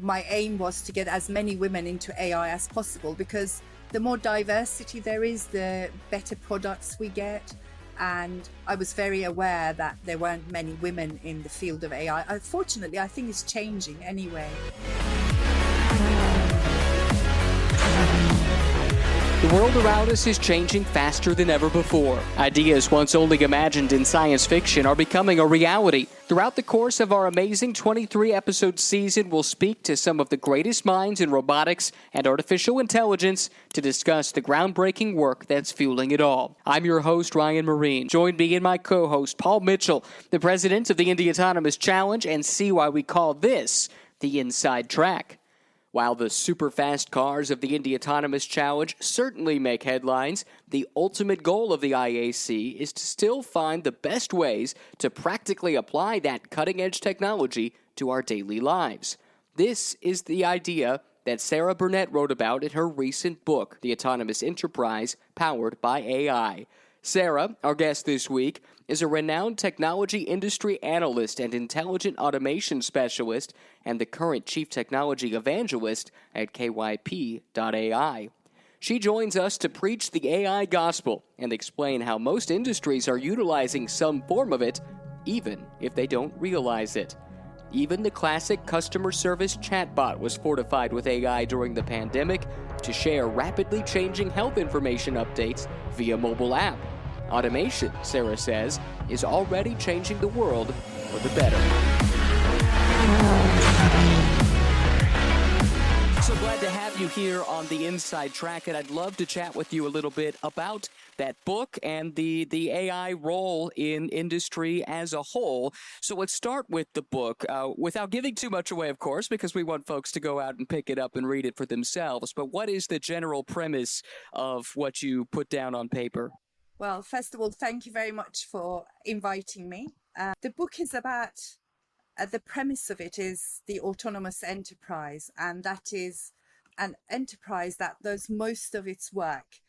my aim was to get as many women into AI as possible, because the more diversity there is, the better products we get. And I was very aware that there weren't many women in the field of AI. Unfortunately, I think it's changing anyway. The world around us is changing faster than ever before. Ideas once only imagined in science fiction are becoming a reality. Throughout the course of our amazing 23-episode season, we'll speak to some of the greatest minds in robotics and artificial intelligence to discuss the groundbreaking work that's fueling it all. I'm your host, Ryan Marine. Join me and my co-host, Paul Mitchell, the president of the Indy Autonomous Challenge, and see why we call this the Inside Track. While the super-fast cars of the Indy Autonomous Challenge certainly make headlines, the ultimate goal of the IAC is to still find the best ways to practically apply that cutting-edge technology to our daily lives. This is the idea that Sarah Burnett wrote about in her recent book, The Autonomous Enterprise, Powered by AI. Sarah, our guest this week, is a renowned technology industry analyst and intelligent automation specialist and the current chief technology evangelist at KYP.ai. She joins us to preach the AI gospel and explain how most industries are utilizing some form of it, even if they don't realize it. Even the classic customer service chatbot was fortified with AI during the pandemic to share rapidly changing health information updates via mobile app. Automation, Sarah says, is already changing the world for the better. So glad to have you here on the Inside Track, and I'd love to chat with you a little bit about that book and the AI role in industry as a whole. So let's start with the book, without giving too much away, of course, because we want folks to go out and pick it up and read it for themselves. But what is the general premise of what you put down on paper? Well, first of all, thank you very much for inviting me. The book is about, the premise of it is the autonomous enterprise, and that is an enterprise that does most of its work,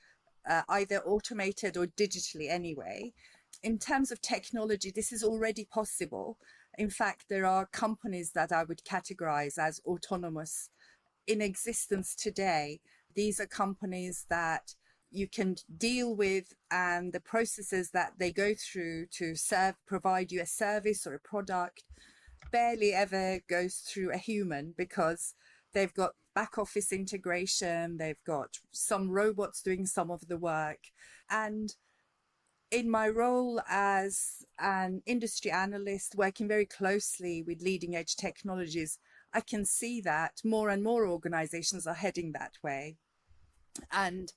either automated or digitally anyway. In terms of technology, this is already possible. In fact, there are companies that I would categorize as autonomous in existence today. These are companies that you can deal with, and the processes that they go through to provide you a service or a product barely ever goes through a human, because they've got back office integration, they've got some robots doing some of the work. And in my role as an industry analyst working very closely with leading edge technologies, I can see that more and more organizations are heading that way. And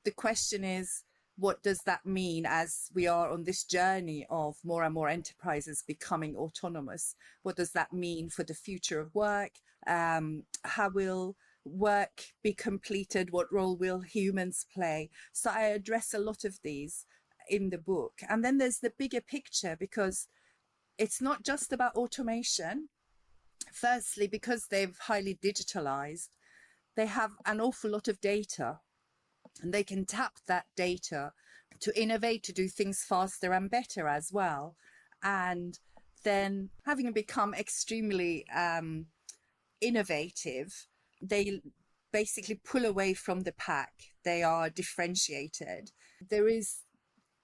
the question is, what does that mean as we are on this journey of more and more enterprises becoming autonomous? What does that mean for the future of work? How will work be completed? What role will humans play? So I address a lot of these in the book. And then there's the bigger picture, because it's not just about automation. Firstly, because they've highly digitalized, they have an awful lot of data. And they can tap that data to innovate, to do things faster and better as well. And then, having become extremely innovative, they basically pull away from the pack. They are differentiated. There is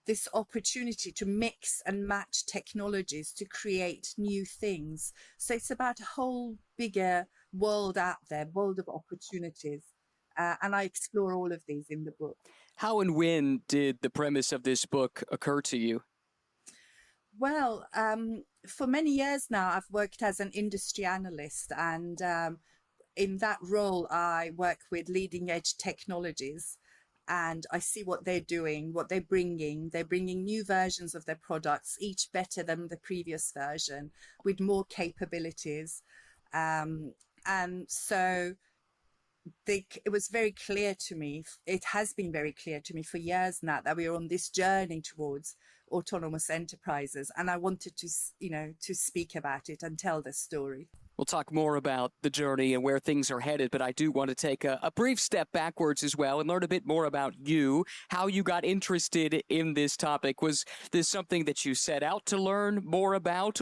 this opportunity to mix and match technologies to create new things. So it's about a whole bigger world out there, world of opportunities. And I explore all of these in the book. How and when did the premise of this book occur to you? Well, for many years now, I've worked as an industry analyst, and in that role, I work with leading edge technologies, and I see what they're doing, what they're bringing. They're bringing new versions of their products, each better than the previous version, with more capabilities. And so it was very clear to me, it has been very clear to me for years now, that we are on this journey towards autonomous enterprises. And I wanted to, to speak about it and tell the story. We'll talk more about the journey and where things are headed, but I do want to take a brief step backwards as well and learn a bit more about you, how you got interested in this topic. Was this something that you set out to learn more about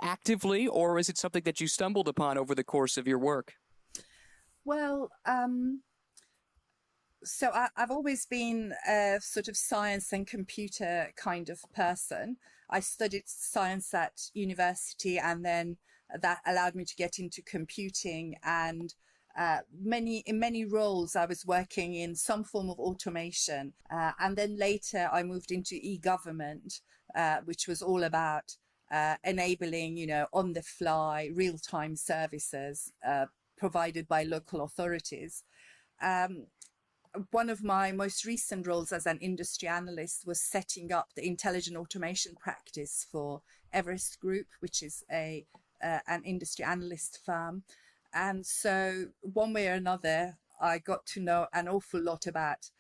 actively, or is it something that you stumbled upon over the course of your work? Well, so I've always been a sort of science and computer kind of person. I studied science at university, and then that allowed me to get into computing. And in many roles, I was working in some form of automation. And then later, I moved into e-government, which was all about enabling, on the fly, real time services provided by local authorities. Um, One of my most recent roles as an industry analyst was setting up the intelligent automation practice for Everest Group, which is an industry analyst firm. And so one way or another, I got to know an awful lot about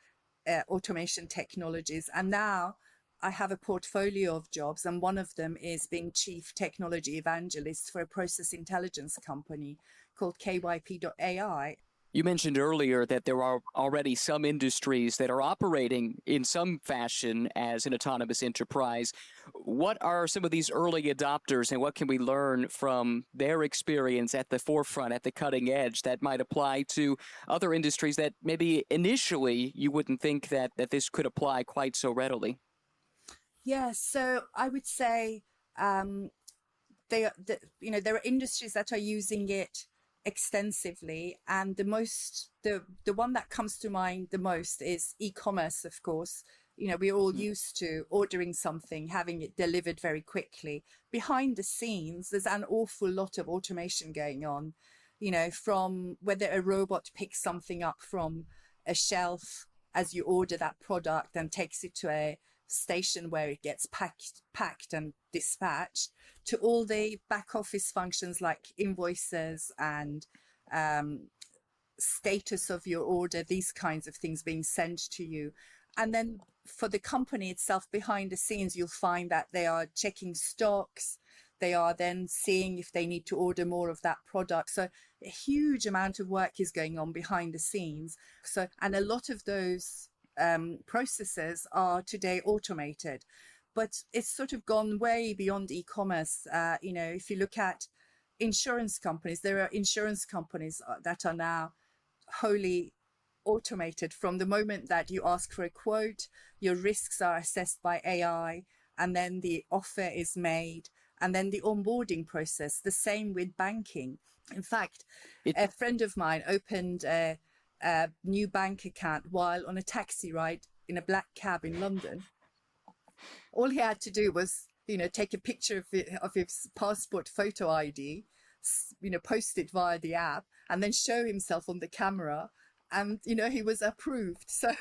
automation technologies. And now I have a portfolio of jobs, and one of them is being chief technology evangelist for a process intelligence company called KYP.ai. You mentioned earlier that there are already some industries that are operating in some fashion as an autonomous enterprise. What are some of these early adopters, and what can we learn from their experience at the forefront, at the cutting edge, that might apply to other industries that maybe initially you wouldn't think that this could apply quite so readily? Yeah, so I would say there are industries that are using it extensively, and the one that comes to mind the most is e-commerce. Of course, we're all used to ordering something, having it delivered very quickly. Behind the scenes, there's an awful lot of automation going on, from whether a robot picks something up from a shelf as you order that product and takes it to a station where it gets packed and dispatched, to all the back office functions like invoices and status of your order, these kinds of things being sent to you. And then for the company itself, behind the scenes, you'll find that they are checking stocks. They are then seeing if they need to order more of that product. So a huge amount of work is going on behind the scenes. And a lot of those processes are today automated, but it's sort of gone way beyond e-commerce. If you look at insurance companies, there are insurance companies that are now wholly automated. From the moment that you ask for a quote, your risks are assessed by AI, and then the offer is made, and then the onboarding process. The same with banking. In fact, a friend of mine opened a new bank account while on a taxi ride in a black cab in London. All he had to do was, take a picture of his passport photo ID, post it via the app, and then show himself on the camera. And, he was approved. So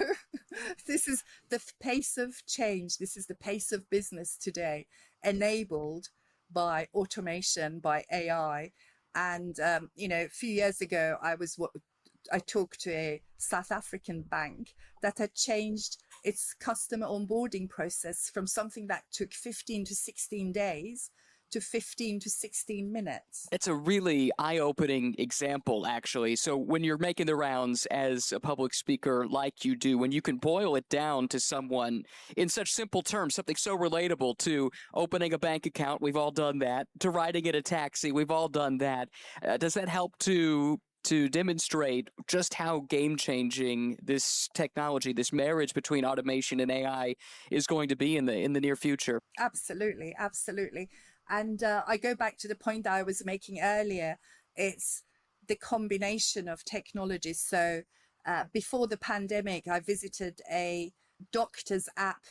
this is the pace of change. This is the pace of business today, enabled by automation, by AI. And, a few years ago, I talked to a South African bank that had changed its customer onboarding process from something that took 15 to 16 days to 15 to 16 minutes. It's a really eye-opening example, actually. So when you're making the rounds as a public speaker like you do, when you can boil it down to someone in such simple terms, something so relatable to opening a bank account, we've all done that, to riding in a taxi, we've all done that. Does that help to demonstrate just how game-changing this technology, this marriage between automation and AI, is going to be in the near future? Absolutely, absolutely. And I go back to the point that I was making earlier. It's the combination of technologies. So before the pandemic, I visited a doctor's app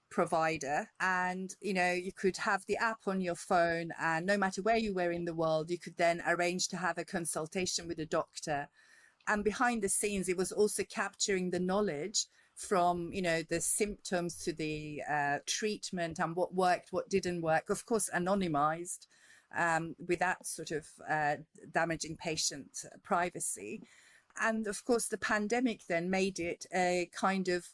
provider, and you could have the app on your phone, and no matter where you were in the world, you could then arrange to have a consultation with a doctor. And behind the scenes, it was also capturing the knowledge from the symptoms to the treatment, and what worked, what didn't work, of course anonymized, without sort of damaging patient privacy. And of course the pandemic then made it a kind of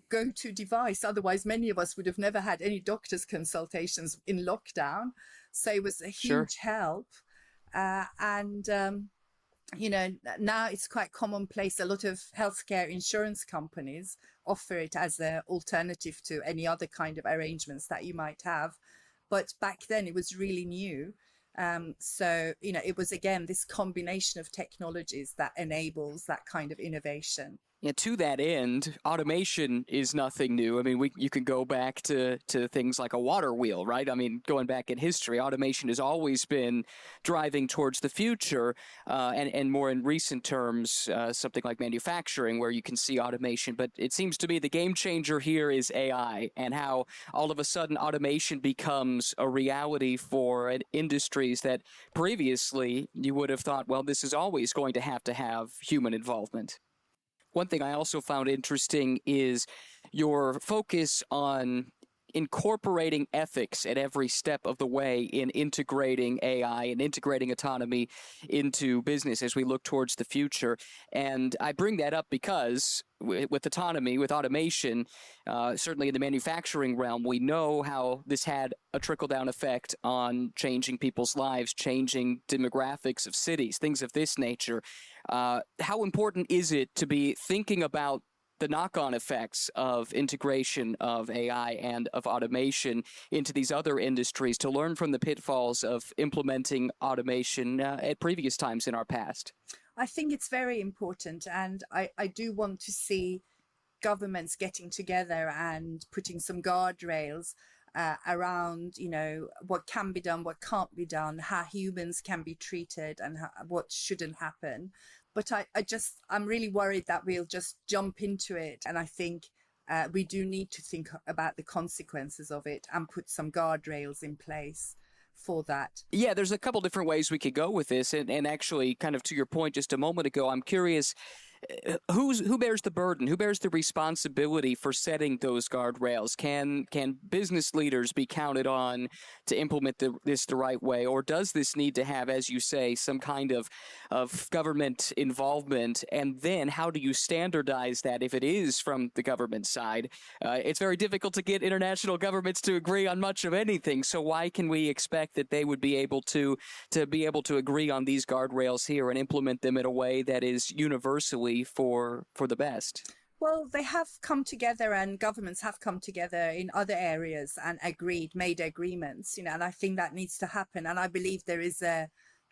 go-to device. Otherwise, many of us would have never had any doctor's consultations in lockdown. So it was a huge help. And now it's quite commonplace. A lot of healthcare insurance companies offer it as an alternative to any other kind of arrangements that you might have. But back then it was really new. So, it was, again, this combination of technologies that enables that kind of innovation. Yeah, to that end, automation is nothing new. I mean, you can go back to things like a water wheel, right? I mean, going back in history, automation has always been driving towards the future, and more in recent terms, something like manufacturing, where you can see automation. But it seems to me the game changer here is AI, and how all of a sudden automation becomes a reality for industries that previously you would have thought, well, this is always going to have human involvement. One thing I also found interesting is your focus on incorporating ethics at every step of the way in integrating AI and integrating autonomy into business as we look towards the future. And I bring that up because with autonomy, with automation, certainly in the manufacturing realm, we know how this had a trickle-down effect on changing people's lives, changing demographics of cities, things of this nature. How important is it to be thinking about the knock-on effects of integration of AI and of automation into these other industries to learn from the pitfalls of implementing automation at previous times in our past? I think it's very important, and I do want to see governments getting together and putting some guardrails around, what can be done, what can't be done, how humans can be treated, and what shouldn't happen. But I'm really worried that we'll just jump into it. And I think we do need to think about the consequences of it and put some guardrails in place for that. Yeah, there's a couple different ways we could go with this. And actually, kind of to your point just a moment ago, I'm curious, who bears the burden? Who bears the responsibility for setting those guardrails? Can business leaders be counted on to implement this the right way, or does this need to have, as you say, some kind of government involvement? And then how do you standardize that if it is from the government side? It's very difficult to get international governments to agree on much of anything. So why can we expect that they would be able to agree on these guardrails here and implement them in a way that is universally for the best? Well, they have come together, and governments have come together in other areas and made agreements, and I think that needs to happen. And I believe there is a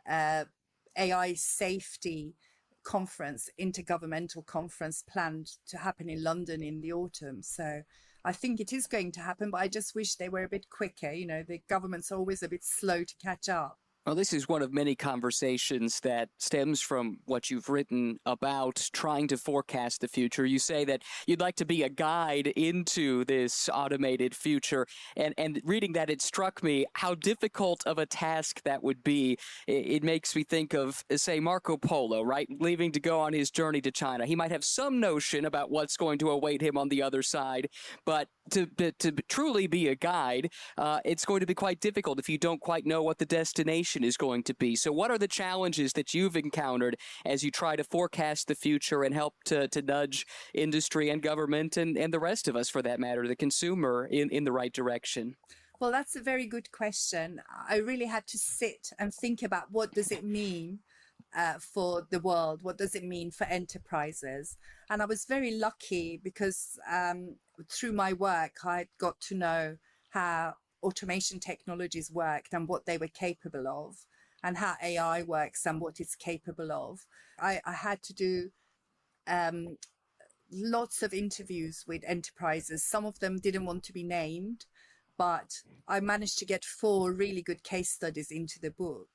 AI safety conference, intergovernmental conference, planned to happen in London in the autumn. So I think it is going to happen, but I just wish they were a bit quicker. The government's always a bit slow to catch up. Well, this is one of many conversations that stems from what you've written about trying to forecast the future. You say that you'd like to be a guide into this automated future. And reading that, it struck me how difficult of a task that would be. It makes me think of, say, Marco Polo, right? Leaving to go on his journey to China. He might have some notion about what's going to await him on the other side, but to truly be a guide, it's going to be quite difficult if you don't quite know what the destination is going to be. So what are the challenges that you've encountered as you try to forecast the future and help to nudge industry and government and the rest of us, for that matter, the consumer, in the right direction? Well, that's a very good question. I really had to sit and think about, what does it mean for the world? What does it mean for enterprises? And I was very lucky because through my work, I got to know how automation technologies worked and what they were capable of, and how AI works and what it's capable of. I had to do lots of interviews with enterprises. Some of them didn't want to be named, but I managed to get 4 really good case studies into the book.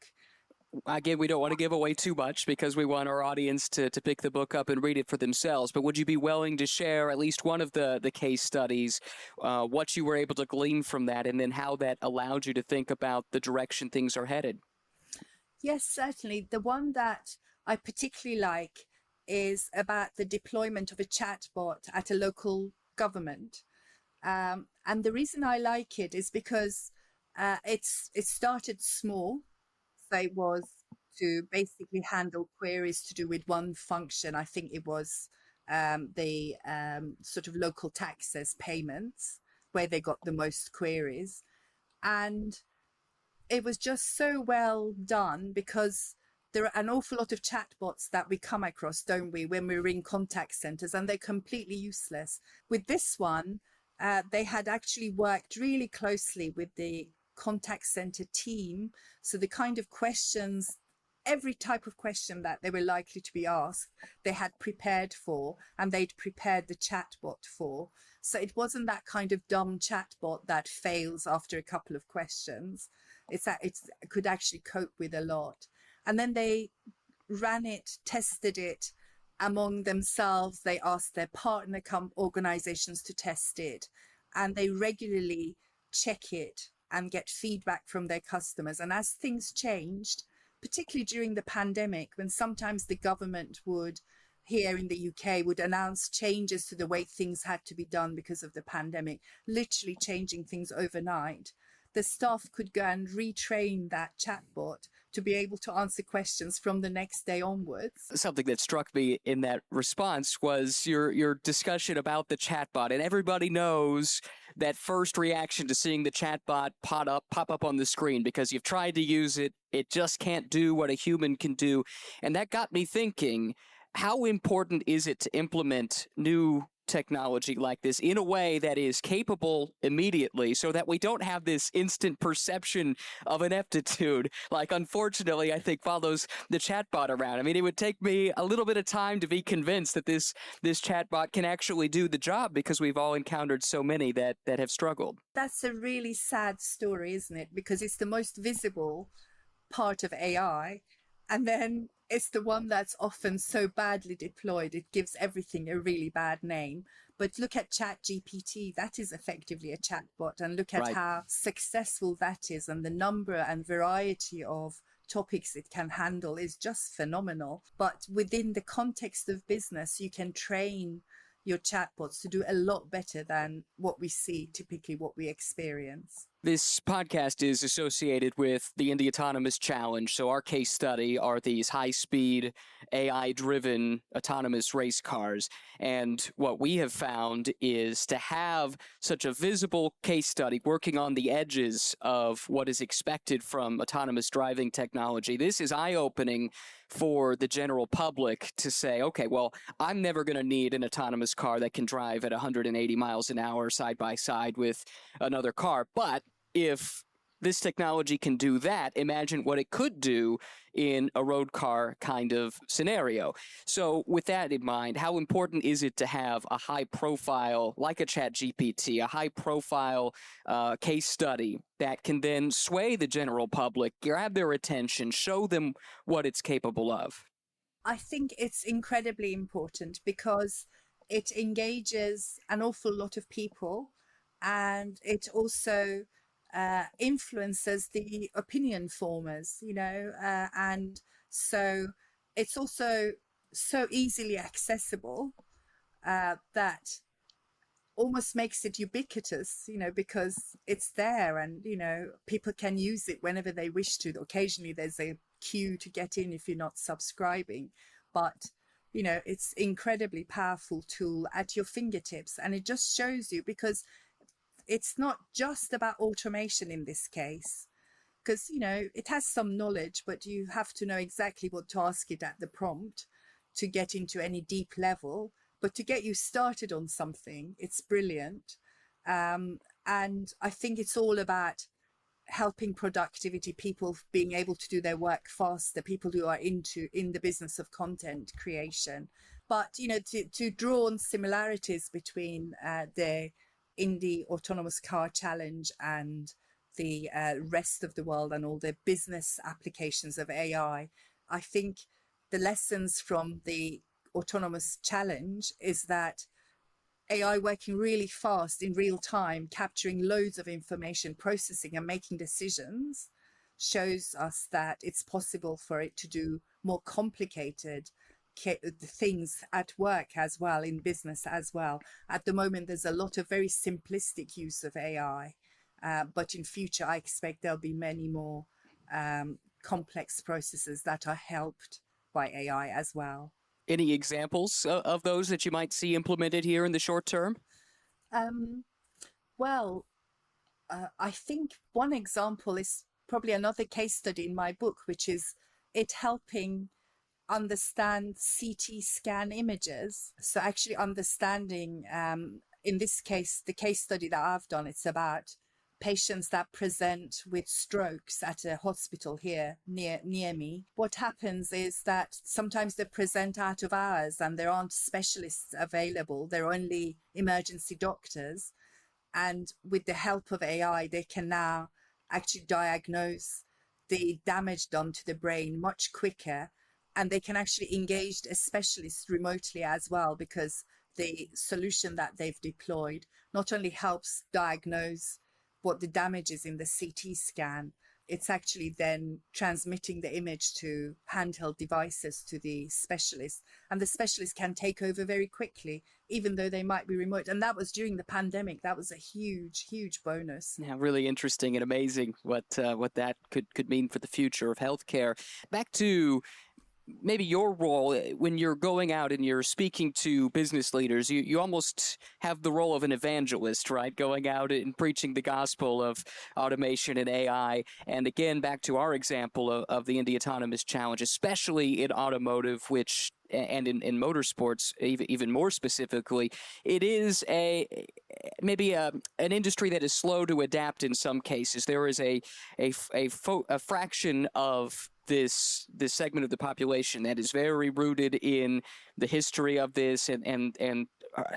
Again, we don't want to give away too much because we want our audience to pick the book up and read it for themselves. But would you be willing to share at least one of the case studies, what you were able to glean from that, and then how that allowed you to think about the direction things are headed? Yes, certainly. The one that I particularly like is about the deployment of a chatbot at a local government. And the reason I like it is because it started small. So it was to basically handle queries to do with one function. I think it was the sort of local taxes payments, where they got the most queries. And it was just so well done, because there are an awful lot of chatbots that we come across, don't we, when we're in contact centers, and they're completely useless. With this one, they had actually worked really closely with the contact center team. So the kind of questions, every type of question that they were likely to be asked, they had prepared for, and they'd prepared the chatbot for. So it wasn't that kind of dumb chatbot that fails after a couple of questions. It could actually cope with a lot. And then they ran it, tested it among themselves. They asked their partner organizations to test it, and they regularly check it and get feedback from their customers. And as things changed, particularly during the pandemic, when sometimes the government would, here in the UK, would announce changes to the way things had to be done because of the pandemic, literally changing things overnight, the staff could go and retrain that chatbot to be able to answer questions from the next day onwards. Something that struck me in that response was your discussion about the chatbot. And everybody knows that first reaction to seeing the chatbot pop up on the screen, because you've tried to use it, it just can't do what a human can do. And that got me thinking, how important is it to implement new technology like this in a way that is capable immediately, so that we don't have this instant perception of ineptitude, like unfortunately I think follows the chatbot around. I mean, it would take me a little bit of time to be convinced that this chatbot can actually do the job, because we've all encountered so many that have struggled. That's a really sad story, isn't it? Because it's the most visible part of AI, and then it's the one that's often so badly deployed, it gives everything a really bad name. But look at ChatGPT, that is effectively a chatbot, and look at Right. how successful that is, and the number and variety of topics it can handle is just phenomenal. But within the context of business, you can train your chatbots to do a lot better than what we see, typically what we experience. This podcast is associated with the Indy Autonomous Challenge. So our case study are these high-speed, AI-driven autonomous race cars. And what we have found is to have such a visible case study working on the edges of what is expected from autonomous driving technology. This is eye-opening for the general public to say, okay, well, I'm never going to need an autonomous car that can drive at 180 miles an hour side by side with another car. But if this technology can do that, imagine what it could do in a road car kind of scenario. So with that in mind, how important is it to have a high profile, like a ChatGPT, a high profile case study that can then sway the general public, grab their attention, show them what it's capable of? I think it's incredibly important because it engages an awful lot of people, and it also influences the opinion formers, and so it's also so easily accessible that almost makes it ubiquitous, because it's there, and, people can use it whenever they wish to. Occasionally there's a queue to get in if you're not subscribing, but it's incredibly powerful tool at your fingertips. And it just shows you, because it's not just about automation in this case, because, it has some knowledge, but you have to know exactly what to ask it at the prompt to get into any deep level. But to get you started on something, it's brilliant. And I think it's all about helping productivity, people being able to do their work faster, people who are in the business of content creation. But, to draw on similarities between the Indy Autonomous Car Challenge and the rest of the world and all the business applications of AI, I think the lessons from the Autonomous Challenge is that AI working really fast in real time, capturing loads of information, processing and making decisions, shows us that it's possible for it to do more complicated things at work as well, in business as well. At the moment, there's a lot of very simplistic use of AI, but in future, I expect there'll be many more complex processes that are helped by AI as well. Any examples of those that you might see implemented here in the short term? Well, I think one example is probably another case study in my book, which is it helping understand CT scan images. So actually understanding, in this case, the case study that I've done, it's about patients that present with strokes at a hospital here near me. What happens is that sometimes they present out of hours and there aren't specialists available. There are only emergency doctors. And with the help of AI, they can now actually diagnose the damage done to the brain much quicker. And they can actually engage a specialist remotely as well, because the solution that they've deployed not only helps diagnose what the damage is in the CT scan, it's actually then transmitting the image to handheld devices to the specialist. And the specialist can take over very quickly, even though they might be remote. And that was during the pandemic. That was a huge, huge bonus. Yeah, really interesting and amazing what that could mean for the future of healthcare. Back to maybe your role when you're going out and you're speaking to business leaders. You almost have the role of an evangelist, right? Going out and preaching the gospel of automation and AI. And again, back to our example of the Indy Autonomous Challenge, especially in automotive, which and in motorsports, even more specifically, it is maybe an industry that is slow to adapt in some cases. There is a fraction of this segment of the population that is very rooted in the history of this and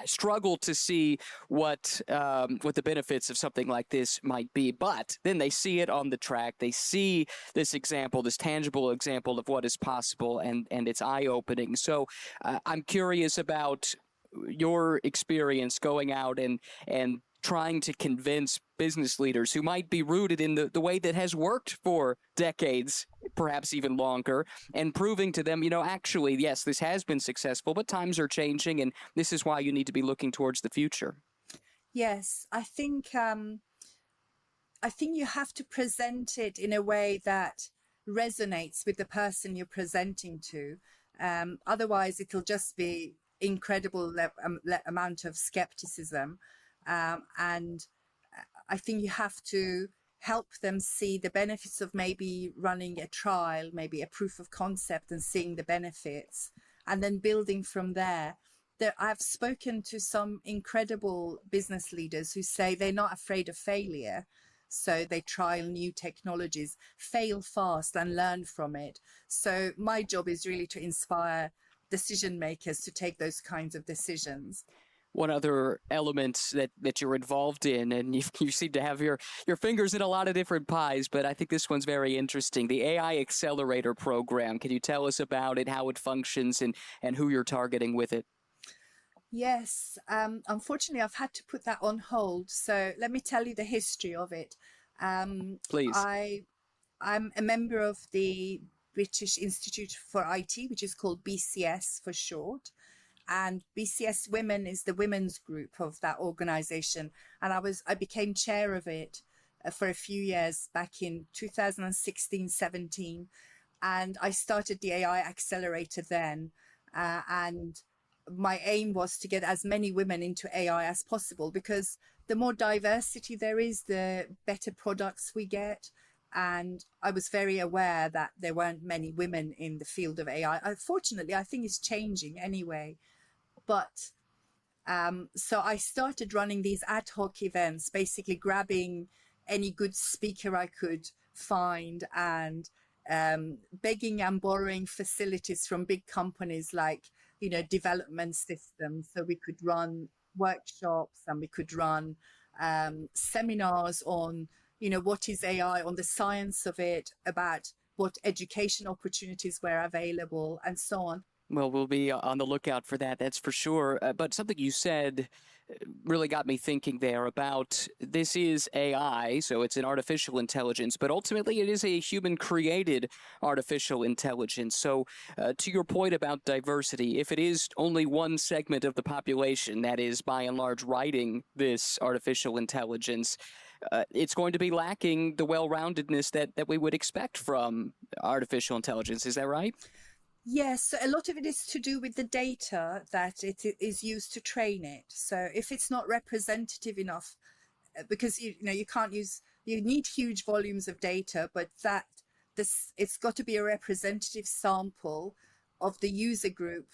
struggle to see what the benefits of something like this might be. But then they see it on the track. They see this example, this tangible example of what is possible, and it's eye-opening. So I'm curious about your experience going out and trying to convince business leaders who might be rooted in the way that has worked for decades, perhaps even longer, and proving to them, actually, yes, this has been successful, but times are changing, and this is why you need to be looking towards the future. Yes, I think you have to present it in a way that resonates with the person you're presenting to. Otherwise, it'll just be incredible amount of skepticism. And I think you have to help them see the benefits of maybe running a trial, maybe a proof of concept, and seeing the benefits, and then building from there. I've spoken to some incredible business leaders who say they're not afraid of failure. So they trial new technologies, fail fast and learn from it. So my job is really to inspire decision makers to take those kinds of decisions. One other element that you're involved in, and you seem to have your fingers in a lot of different pies, but I think this one's very interesting, the AI Accelerator Program. Can you tell us about it, how it functions, and who you're targeting with it? Yes, unfortunately, I've had to put that on hold. So let me tell you the history of it. Please. I'm a member of the British Institute for IT, which is called BCS for short. And BCS Women is the women's group of that organization. And I became chair of it for a few years back in 2016-17. And I started the AI Accelerator then. And my aim was to get as many women into AI as possible, because the more diversity there is, the better products we get. And I was very aware that there weren't many women in the field of AI. Unfortunately, I think it's changing anyway. But so I started running these ad hoc events, basically grabbing any good speaker I could find and begging and borrowing facilities from big companies like, development systems. So we could run workshops and we could run seminars on, what is AI, on the science of it, about what education opportunities were available, and so on. Well, we'll be on the lookout for that, that's for sure. But something you said really got me thinking there about this is AI, so it's an artificial intelligence, but ultimately it is a human-created artificial intelligence. So to your point about diversity, if it is only one segment of the population that is by and large writing this artificial intelligence, it's going to be lacking the well-roundedness that we would expect from artificial intelligence. Is that right? Yes, a lot of it is to do with the data that it is used to train it. So if it's not representative enough, because you need huge volumes of data, but it's got to be a representative sample of the user group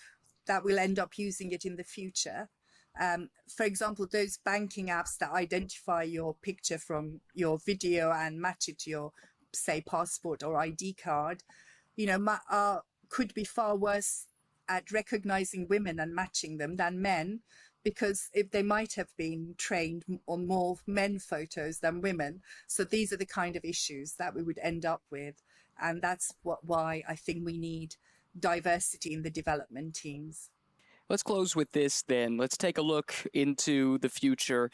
that will end up using it in the future. For example, those banking apps that identify your picture from your video and match it to your, say, passport or ID card, could be far worse at recognizing women and matching them than men, because if they might have been trained on more men photos than women. So these are the kind of issues that we would end up with. And that's why I think we need diversity in the development teams. Let's close with this then. Let's take a look into the future.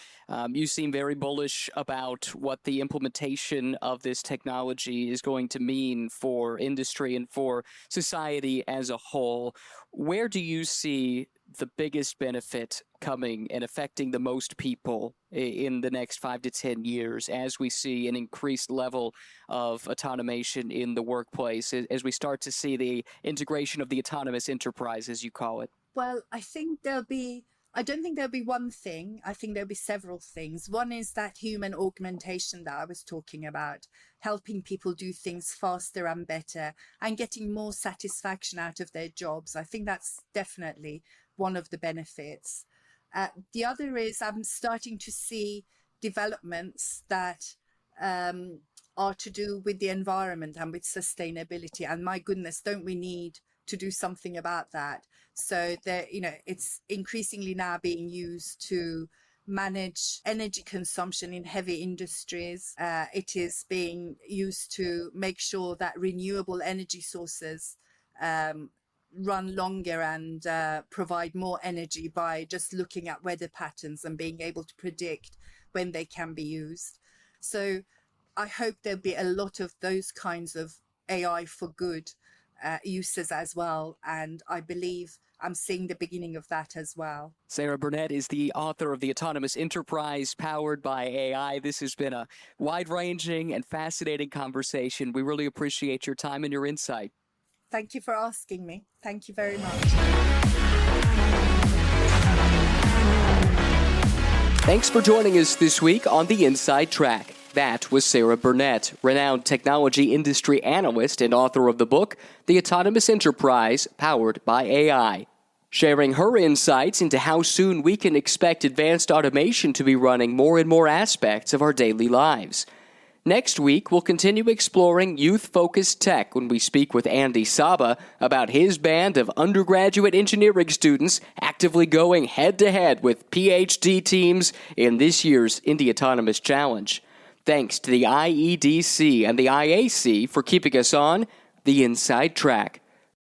You seem very bullish about what the implementation of this technology is going to mean for industry and for society as a whole. Where do you see the biggest benefit coming and affecting the most people in the next 5 to 10 years as we see an increased level of automation in the workplace, as we start to see the integration of the autonomous enterprise, as you call it? Well, I don't think there'll be one thing. I think there'll be several things. One is that human augmentation that I was talking about, helping people do things faster and better and getting more satisfaction out of their jobs. I think that's definitely one of the benefits. The other is I'm starting to see developments that are to do with the environment and with sustainability. And my goodness, don't we need to do something about that? So that, it's increasingly now being used to manage energy consumption in heavy industries. It is being used to make sure that renewable energy sources run longer and provide more energy by just looking at weather patterns and being able to predict when they can be used. So I hope there'll be a lot of those kinds of AI for good uses as well. And I believe I'm seeing the beginning of that as well. Sarah Burnett is the author of The Autonomous Enterprise Powered by AI. This has been a wide-ranging and fascinating conversation. We really appreciate your time and your insight. Thank you for asking me. Thank you very much. Thanks for joining us this week on The Inside Track. That was Sarah Burnett, renowned technology industry analyst and author of the book, The Autonomous Enterprise Powered by AI, sharing her insights into how soon we can expect advanced automation to be running more and more aspects of our daily lives. Next week, we'll continue exploring youth-focused tech when we speak with Andy Saba about his band of undergraduate engineering students actively going head-to-head with PhD teams in this year's Indy Autonomous Challenge. Thanks to the IEDC and the IAC for keeping us on the Inside Track.